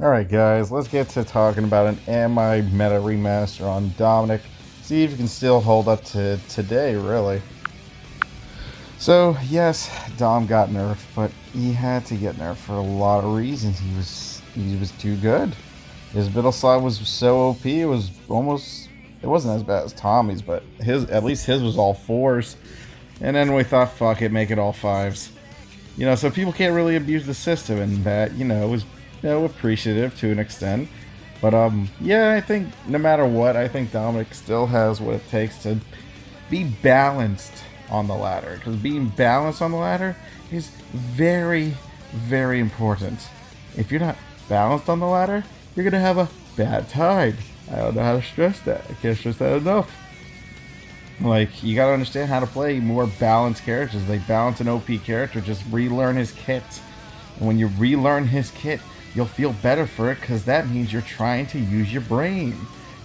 Alright guys, let's get to talking about an Am I meta remaster on Dominic. See if you can still hold up to today, really. So, yes, Dom got nerfed, but he had to get nerfed for a lot of reasons. He was too good. His middle slot was so OP, it wasn't as bad as Tommy's, but at least his was all 4s. And then we thought, fuck it, make it all 5s. So people can't really abuse the system, and that, was appreciative to an extent. But yeah, I think no matter what, I think Dominic still has what it takes to be balanced on the ladder, because being balanced on the ladder is very, very important. If you're not balanced on the ladder, you're gonna have a bad time. I don't know how to stress that. I can't stress that enough. Like, you gotta understand how to play more balanced characters. Like, balance an OP character, just relearn his kit. And when you relearn his kit, you'll feel better for it, because that means you're trying to use your brain.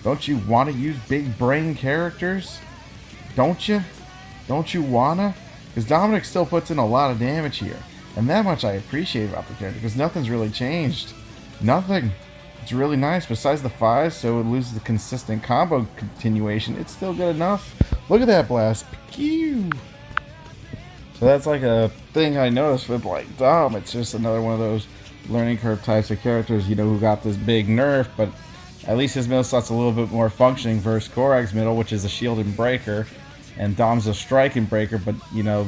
Don't you want to use big brain characters? Don't you? Don't you wanna? Because Dominic still puts in a lot of damage here. And that much I appreciate about the character, because nothing's really changed. Nothing. It's really nice. Besides the 5s, so it loses the consistent combo continuation, it's still good enough. Look at that blast. Pew! So that's like a thing I noticed with like Dom. It's just another one of those learning curve types of characters, who got this big nerf, but at least his middle slot's a little bit more functioning versus Korag's middle, which is a shield and breaker, and Dom's a strike and breaker, but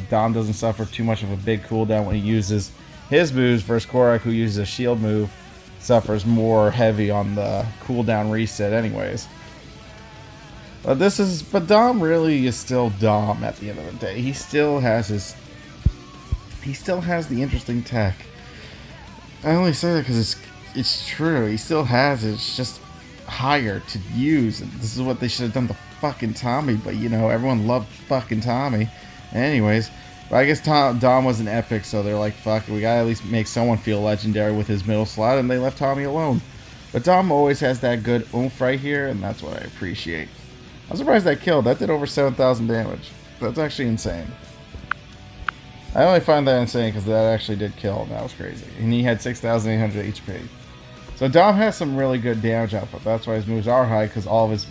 Dom doesn't suffer too much of a big cooldown when he uses his moves versus Korag, who uses a shield move, suffers more heavy on the cooldown reset anyways. But Dom really is still Dom at the end of the day. He still has the interesting tech. I only say that because it's true. He still has it. It's just higher to use. And this is what they should have done to fucking Tommy. But everyone loved fucking Tommy. Anyways, but I guess Dom was an epic, so they're like, fuck it, we gotta at least make someone feel legendary with his middle slot, and they left Tommy alone. But Dom always has that good oomph right here, and that's what I appreciate. I'm surprised that killed. That did over 7,000 damage. That's actually insane. I only find that insane because that actually did kill, and that was crazy. And he had 6,800 HP. So Dom has some really good damage output. That's why his moves are high, because all of his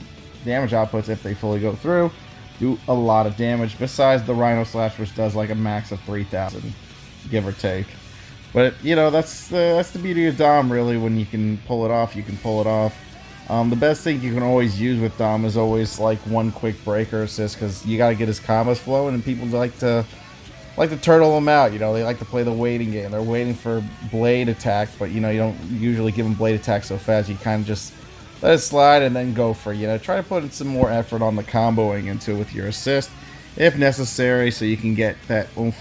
damage outputs, if they fully go through, do a lot of damage. Besides the Rhino slash, which does like a max of 3,000, give or take. But that's the beauty of Dom, really. When you can pull it off, you can pull it off. The best thing you can always use with Dom is always like one quick breaker assist, because you got to get his combos flowing, and people like to turtle them out. They like to play the waiting game. They're waiting for blade attack, but you don't usually give them blade attack so fast. You kind of just let it slide and then go for try to put in some more effort on the comboing into it with your assist if necessary, so you can get that oomph.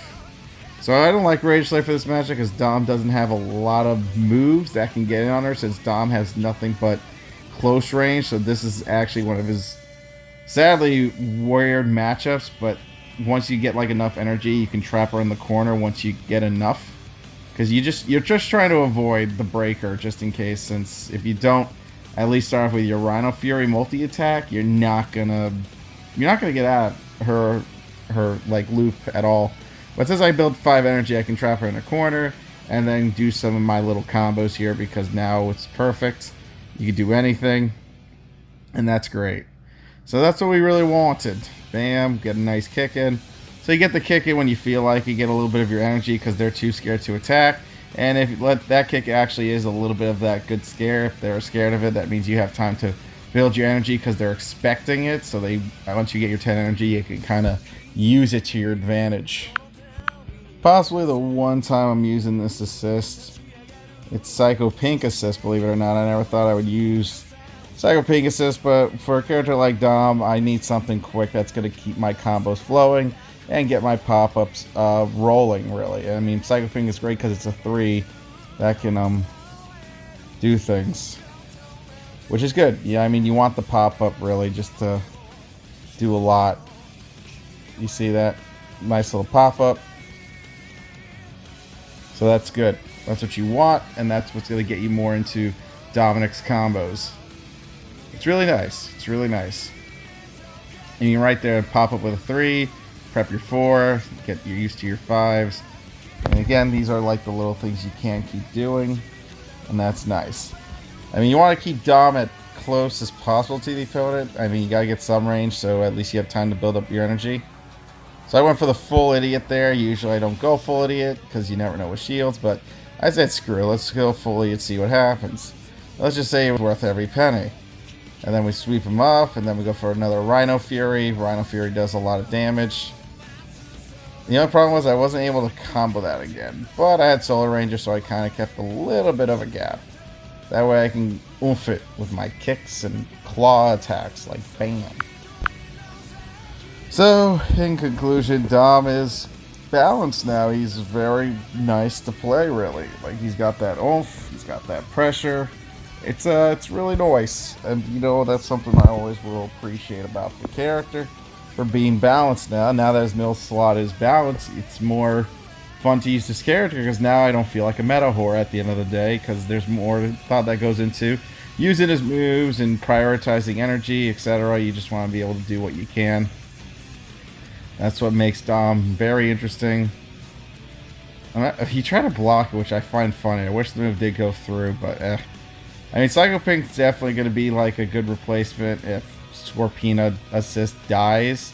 So I don't like Rage Slay for this matchup, because Dom doesn't have a lot of moves that can get in on her, since Dom has nothing but close range. So this is actually one of his sadly weird matchups, but once you get like enough energy, you can trap her in the corner once you get enough, because you're just trying to avoid the breaker just in case, since if you don't at least start off with your Rhino Fury multi-attack, you're not gonna get out of her like loop at all. But since I build 5 energy, I can trap her in a corner and then do some of my little combos here, because now it's perfect. You can do anything, and that's great. So that's what we really wanted. Bam, get a nice kick in. So you get the kick in when you feel like you get a little bit of your energy, because they're too scared to attack. And if you let that kick, actually is a little bit of that good scare. If they're scared of it, that means you have time to build your energy, because they're expecting it. So once you get your 10 energy, you can kind of use it to your advantage. Possibly the one time I'm using this assist, it's Psycho Pink assist, believe it or not. I never thought I would use Psycho Pink assist, but for a character like Dom, I need something quick that's going to keep my combos flowing and get my pop-ups rolling, really. I mean, Psycho Pink is great because it's a 3 that can do things, which is good. Yeah, I mean, you want the pop-up, really, just to do a lot. You see that? Nice little pop-up. So that's good. That's what you want, and that's what's going to get you more into Dominic's combos. It's really nice. It's really nice. And you can right there pop up with a 3, prep your 4, get you used to your 5s. And again, these are like the little things you can keep doing, and that's nice. I mean, you want to keep Dom at close as possible to the opponent. I mean, you gotta get some range, so at least you have time to build up your energy. So I went for the full idiot there. Usually I don't go full idiot, because you never know with shields, but I said screw it, let's go full idiot, see what happens. Let's just say it was worth every penny. And then we sweep him up, and then we go for another Rhino Fury. Rhino Fury does a lot of damage. The only problem was I wasn't able to combo that again, but I had Solar Ranger, so I kind of kept a little bit of a gap. That way I can oomph it with my kicks and claw attacks, like bam. So, in conclusion, Dom is balanced now. He's very nice to play, really. Like, he's got that oomph, he's got that pressure. It's really nice, and you know, that's something I always will appreciate about the character. For being balanced now. Now that his mill slot is balanced, it's more fun to use this character because now I don't feel like a meta whore at the end of the day because there's more thought that goes into using his moves and prioritizing energy, etc. You just want to be able to do what you can. That's what makes Dom very interesting. He tried to block it, which I find funny. I wish the move did go through, but I mean, Psycho Pink's definitely going to be like a good replacement if Scorpina assist dies,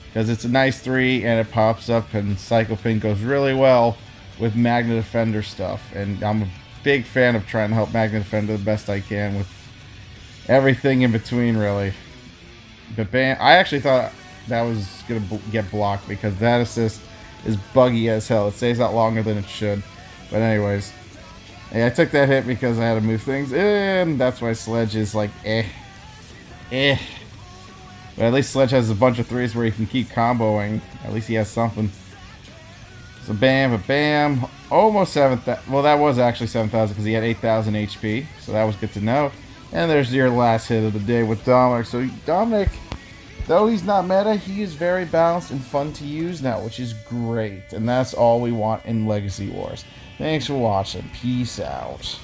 because it's a nice 3 and it pops up, and Psycho Pink goes really well with Magna Defender stuff, and I'm a big fan of trying to help Magna Defender the best I can with everything in between, really. But bam, I actually thought that was gonna get blocked because that assist is buggy as hell. It stays out longer than it should. But anyways, hey, I took that hit because I had to move things, and that's why Sledge is like But at least Sledge has a bunch of 3s where he can keep comboing. At least he has something. So bam, bam. Almost 7,000. Well, that was actually 7,000 because he had 8,000 HP. So that was good to know. And there's your last hit of the day with Dominic. So Dominic, though he's not meta, he is very balanced and fun to use now, which is great. And that's all we want in Legacy Wars. Thanks for watching. Peace out.